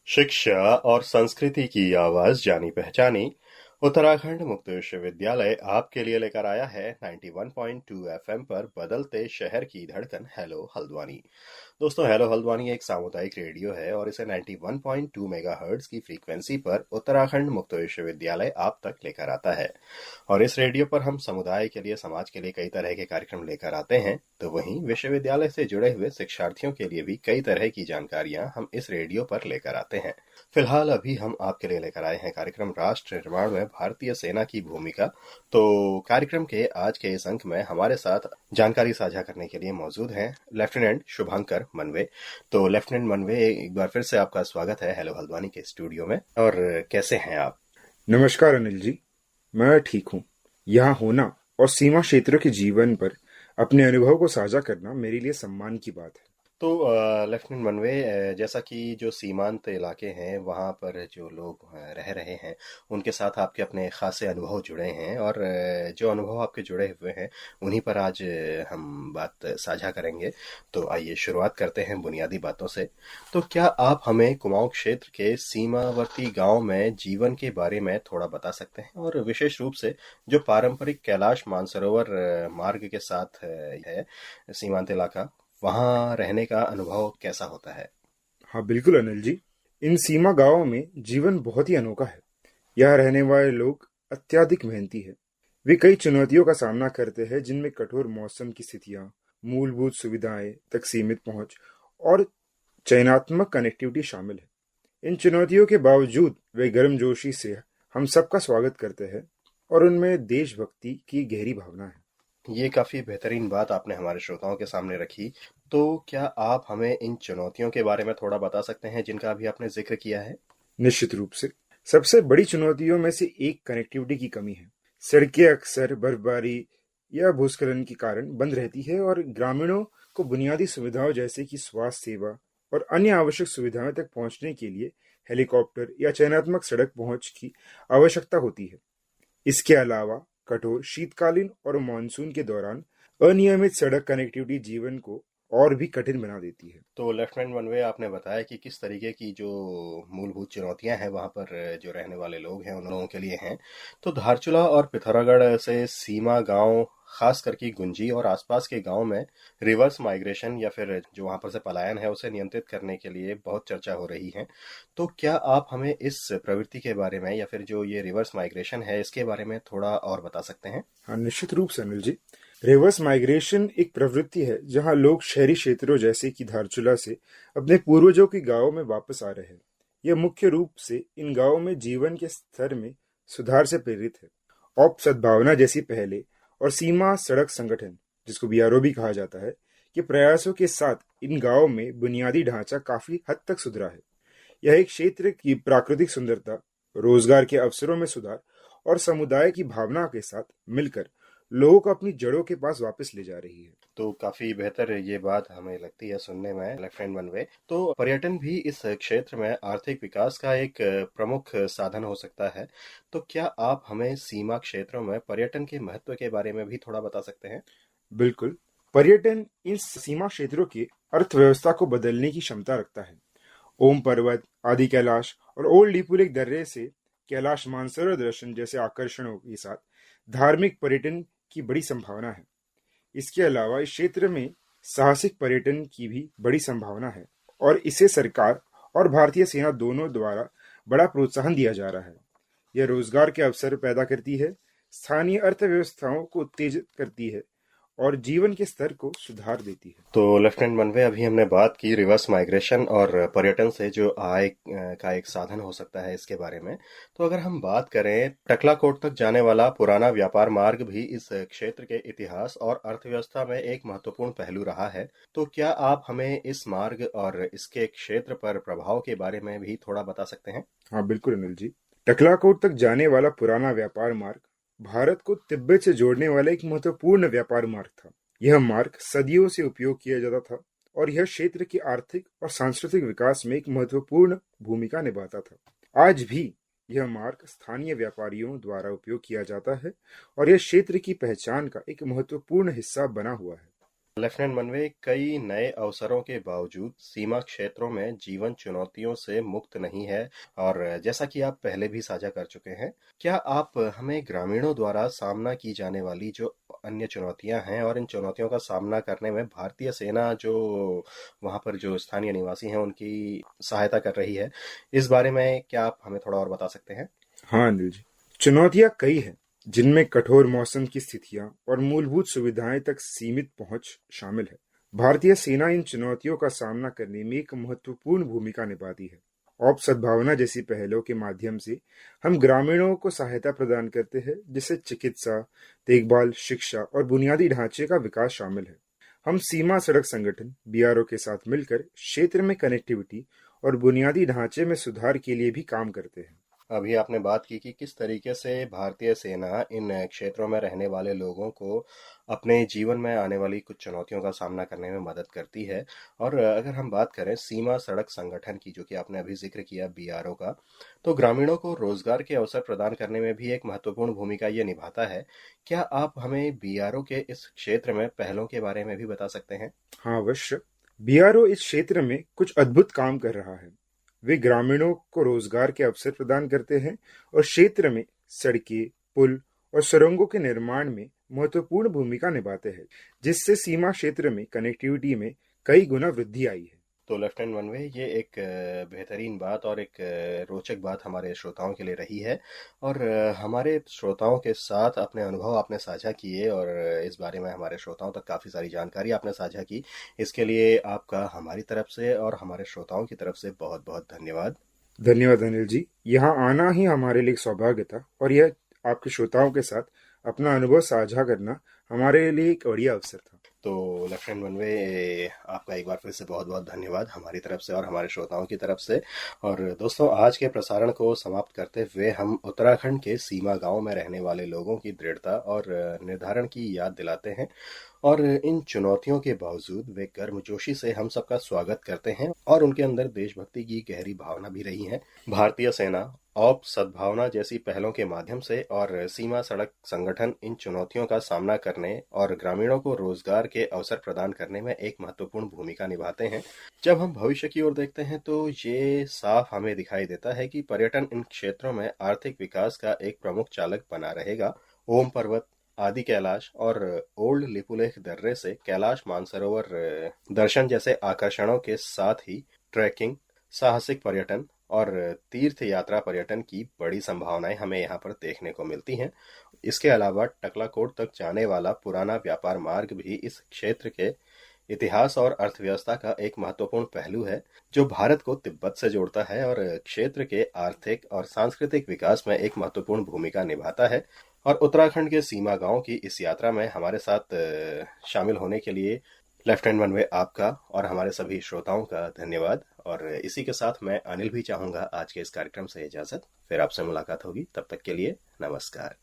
शिक्षा और संस्कृति की आवाज जानी पहचानी। उत्तराखंड मुक्त विश्वविद्यालय आपके लिए लेकर आया है 91.2 एफएम पर बदलते शहर की धड़कन हेलो हल्द्वानी। दोस्तों, हेलो हल्द्वानी एक सामुदायिक रेडियो है और इसे 91.2 मेगाहर्ट्ज की फ्रीक्वेंसी पर उत्तराखंड मुक्त विश्वविद्यालय आप तक लेकर आता है। और इस रेडियो पर हम समुदाय के लिए, समाज के लिए कई तरह के कार्यक्रम लेकर आते हैं, तो वहीं विश्वविद्यालय से जुड़े हुए शिक्षार्थियों के लिए भी कई तरह की जानकारियां हम इस रेडियो पर लेकर आते हैं। फिलहाल अभी हम आपके लिए लेकर आए हैं कार्यक्रम राष्ट्र निर्माण में भारतीय सेना की भूमिका। तो कार्यक्रम के आज के इस अंक में हमारे साथ जानकारी साझा करने के लिए मौजूद हैं लेफ्टिनेंट शुभंकर मनवे। तो लेफ्टिनेंट मनवे, एक बार फिर से आपका स्वागत है हेलो हल्द्वानी के स्टूडियो में। और कैसे हैं आप? नमस्कार अनिल जी, मैं ठीक हूँ। यहाँ होना और सीमा क्षेत्रों के जीवन पर अपने अनुभव को साझा करना मेरे लिए सम्मान की बात है। तो लेफ्टिनेंट मनवे, जैसा कि जो सीमांत इलाके हैं वहाँ पर जो लोग रह रहे हैं उनके साथ आपके अपने खासे अनुभव जुड़े हैं, और जो अनुभव आपके जुड़े हुए हैं उन्हीं पर आज हम बात साझा करेंगे। तो आइए शुरुआत करते हैं बुनियादी बातों से। तो क्या आप हमें कुमाऊं क्षेत्र के सीमावर्ती गांव में जीवन के बारे में थोड़ा बता सकते हैं, और विशेष रूप से जो पारंपरिक कैलाश मानसरोवर मार्ग के साथ है सीमांत इलाका, वहाँ रहने का अनुभव कैसा होता है? हाँ बिल्कुल अनिल जी, इन सीमा गांवों में जीवन बहुत ही अनोखा है। यहाँ रहने वाले लोग अत्यधिक मेहनती है। वे कई चुनौतियों का सामना करते हैं, जिनमें कठोर मौसम की स्थितियाँ, मूलभूत सुविधाएं तक सीमित पहुंच और चयनात्मक कनेक्टिविटी शामिल है। इन चुनौतियों के बावजूद वे गर्मजोशी से हम सबका स्वागत करते हैं और उनमें देशभक्ति की गहरी भावना है। ये काफी बेहतरीन बात आपने हमारे श्रोताओं के सामने रखी। तो क्या आप हमें इन चुनौतियों के बारे में थोड़ा बता सकते हैं जिनका अभी आपने जिक्र किया है? निश्चित रूप से सबसे बड़ी चुनौतियों में से एक कनेक्टिविटी की कमी है। सड़कें अक्सर बर्फबारी या भूस्खलन के कारण बंद रहती है और ग्रामीणों को बुनियादी सुविधाओं जैसे कि स्वास्थ्य सेवा और अन्य आवश्यक सुविधाओं तक पहुंचने के लिए हेलीकॉप्टर या चयनात्मक सड़क पहुंच की आवश्यकता होती है। इसके अलावा कठोर शीतकालीन और मानसून के दौरान अनियमित सड़क कनेक्टिविटी जीवन को और भी कठिन बना देती है। तो लेफ्टिनेंट मनवे, आपने बताया कि किस तरीके की जो मूलभूत चुनौतियां हैं वहां पर जो रहने वाले लोग हैं उन लोगों के लिए हैं। तो धारचूला और पिथौरागढ़ से सीमा गांव, खास करके गुंजी और आसपास के गांव में रिवर्स माइग्रेशन या फिर जो वहां पर से पलायन है उसे नियंत्रित करने के लिए बहुत चर्चा हो रही है। तो क्या आप हमें इस प्रवृत्ति के बारे में, या फिर जो ये रिवर्स माइग्रेशन है इसके बारे में थोड़ा और बता सकते हैं? हाँ निश्चित रूप से अनिल जी, रिवर्स माइग्रेशन एक प्रवृत्ति है जहां लोग शहरी क्षेत्रों जैसे कि धारचूला से अपने पूर्वजों के गांवों में वापस आ रहे हैं। यह मुख्य रूप से इन गांवों में जीवन के स्तर में सुधार से प्रेरित है। औप सद्भावना जैसी पहले और सीमा सड़क संगठन, जिसको बीआरओ भी कहा जाता है, के प्रयासों के साथ इन गांवों में बुनियादी ढांचा काफी हद तक सुधरा है। यह एक क्षेत्र की प्राकृतिक सुंदरता, रोजगार के अवसरों में सुधार और समुदाय की भावना के साथ मिलकर लोगों को अपनी जड़ों के पास वापस ले जा रही है। तो काफी बेहतर ये बात हमें लगती है सुनने में लेफ्टिनेंट मनवे। तो पर्यटन भी इस क्षेत्र में आर्थिक विकास का एक प्रमुख साधन हो सकता है। तो क्या आप हमें सीमा क्षेत्रों में पर्यटन के महत्व के बारे में भी थोड़ा बता सकते हैं? बिल्कुल, पर्यटन इन सीमा क्षेत्रों की अर्थव्यवस्था को बदलने की क्षमता रखता है। ओम पर्वत, आदि कैलाश और ओल्ड लिपुलेख दर्रे से कैलाश मानसरोवर दर्शन जैसे आकर्षणों के साथ धार्मिक पर्यटन की बड़ी संभावना है। इसके अलावा इस क्षेत्र में साहसिक पर्यटन की भी बड़ी संभावना है और इसे सरकार और भारतीय सेना दोनों द्वारा बड़ा प्रोत्साहन दिया जा रहा है। यह रोजगार के अवसर पैदा करती है, स्थानीय अर्थव्यवस्थाओं को उत्तेजित करती है और जीवन के स्तर को सुधार देती है। तो लेफ्टिनेंट मनवे, अभी हमने बात की रिवर्स माइग्रेशन और पर्यटन से जो आय का एक साधन हो सकता है इसके बारे में। तो अगर हम बात करें, टकलाकोट तक जाने वाला पुराना व्यापार मार्ग भी इस क्षेत्र के इतिहास और अर्थव्यवस्था में एक महत्वपूर्ण पहलू रहा है। तो क्या आप हमें इस मार्ग और इसके क्षेत्र पर प्रभाव के बारे में भी थोड़ा बता सकते हैं? हाँ बिल्कुल अनिल जी, टकलाकोट तक जाने वाला पुराना व्यापार मार्ग भारत को तिब्बत से जोड़ने वाला एक महत्वपूर्ण व्यापार मार्ग था। यह मार्ग सदियों से उपयोग किया जाता था और यह क्षेत्र के आर्थिक और सांस्कृतिक विकास में एक महत्वपूर्ण भूमिका निभाता था। आज भी यह मार्ग स्थानीय व्यापारियों द्वारा उपयोग किया जाता है और यह क्षेत्र की पहचान का एक महत्वपूर्ण हिस्सा बना हुआ है। लेफ्टिनेंट मनवे, कई नए अवसरों के बावजूद सीमा क्षेत्रों में जीवन चुनौतियों से मुक्त नहीं है और जैसा कि आप पहले भी साझा कर चुके हैं, क्या आप हमें ग्रामीणों द्वारा सामना की जाने वाली जो अन्य चुनौतियां हैं और इन चुनौतियों का सामना करने में भारतीय सेना जो वहां पर जो स्थानीय निवासी हैं उनकी सहायता कर रही है, इस बारे में क्या आप हमें थोड़ा और बता सकते हैं? हाँ अनिल जी, चुनौतियां कई हैं, जिनमें कठोर मौसम की स्थितियां और मूलभूत सुविधाएं तक सीमित पहुंच शामिल है। भारतीय सेना इन चुनौतियों का सामना करने में एक महत्वपूर्ण भूमिका निभाती है। औप सद्भावना जैसी पहलों के माध्यम से हम ग्रामीणों को सहायता प्रदान करते हैं, जिससे चिकित्सा, देखभाल, शिक्षा और बुनियादी ढांचे का विकास शामिल है। हम सीमा सड़क संगठन बीआरओ के साथ मिलकर क्षेत्र में कनेक्टिविटी और बुनियादी ढांचे में सुधार के लिए भी काम करते हैं। अभी आपने बात की कि किस तरीके से भारतीय सेना इन क्षेत्रों में रहने वाले लोगों को अपने जीवन में आने वाली कुछ चुनौतियों का सामना करने में मदद करती है। और अगर हम बात करें सीमा सड़क संगठन की, जो कि आपने अभी जिक्र किया बीआरओ का, तो ग्रामीणों को रोजगार के अवसर प्रदान करने में भी एक महत्वपूर्ण भूमिका ये निभाता है। क्या आप हमें बीआरओ के इस क्षेत्र में पहलों के बारे में भी बता सकते हैं? हाँ अवश्य। बीआरओ इस क्षेत्र में कुछ अद्भुत काम कर रहा है। वे ग्रामीणों को रोजगार के अवसर प्रदान करते हैं और क्षेत्र में सड़कें, पुल और सुरंगों के निर्माण में महत्वपूर्ण भूमिका निभाते हैं, जिससे सीमा क्षेत्र में कनेक्टिविटी में कई गुना वृद्धि आई है। तो लेफ्टिनेंट मनवे, ये एक बेहतरीन बात और एक रोचक बात हमारे श्रोताओं के लिए रही है। और हमारे श्रोताओं के साथ अपने अनुभव आपने साझा किए और इस बारे में हमारे श्रोताओं तक काफ़ी सारी जानकारी आपने साझा की। इसके लिए आपका हमारी तरफ से और हमारे श्रोताओं की तरफ से बहुत बहुत धन्यवाद। धन्यवाद अनिल जी। यहाँ आना ही हमारे लिए एक सौभाग्य था और यह आपके श्रोताओं के साथ अपना अनुभव साझा करना हमारे लिए एक बढ़िया अवसर था। तो लेफ्टिनेंट मनवे, आपका एक बार फिर से बहुत बहुत धन्यवाद हमारी तरफ से और हमारे श्रोताओं की तरफ से। और दोस्तों, आज के प्रसारण को समाप्त करते हुए हम उत्तराखंड के सीमा गांव में रहने वाले लोगों की दृढ़ता और निर्धारण की याद दिलाते हैं। और इन चुनौतियों के बावजूद वे गर्मजोशी से हम सबका स्वागत करते हैं और उनके अंदर देशभक्ति की गहरी भावना भी रही है। भारतीय सेना औप सद्भावना जैसी पहलों के माध्यम से और सीमा सड़क संगठन इन चुनौतियों का सामना करने और ग्रामीणों को रोजगार के अवसर प्रदान करने में एक महत्वपूर्ण भूमिका निभाते हैं। जब हम भविष्य की ओर देखते हैं तो ये साफ हमें दिखाई देता है कि पर्यटन इन क्षेत्रों में आर्थिक विकास का एक प्रमुख चालक बना रहेगा। ओम पर्वत, आदि कैलाश और ओल्ड लिपुलेख दर्रे से कैलाश मानसरोवर दर्शन जैसे आकर्षणों के साथ ही ट्रैकिंग, साहसिक पर्यटन और तीर्थ यात्रा पर्यटन की बड़ी संभावनाएं हमें यहाँ पर देखने को मिलती हैं। इसके अलावा टकलाकोट तक जाने वाला पुराना व्यापार मार्ग भी इस क्षेत्र के इतिहास और अर्थव्यवस्था का एक महत्वपूर्ण पहलू है, जो भारत को तिब्बत से जोड़ता है और क्षेत्र के आर्थिक और सांस्कृतिक विकास में एक महत्वपूर्ण भूमिका निभाता है। और उत्तराखंड के सीमा गांव की इस यात्रा में हमारे साथ शामिल होने के लिए लेफ्टिनेंट मनवे, आपका और हमारे सभी श्रोताओं का धन्यवाद। और इसी के साथ मैं अनिल भी चाहूंगा आज के इस कार्यक्रम से इजाजत। फिर आपसे मुलाकात होगी, तब तक के लिए नमस्कार।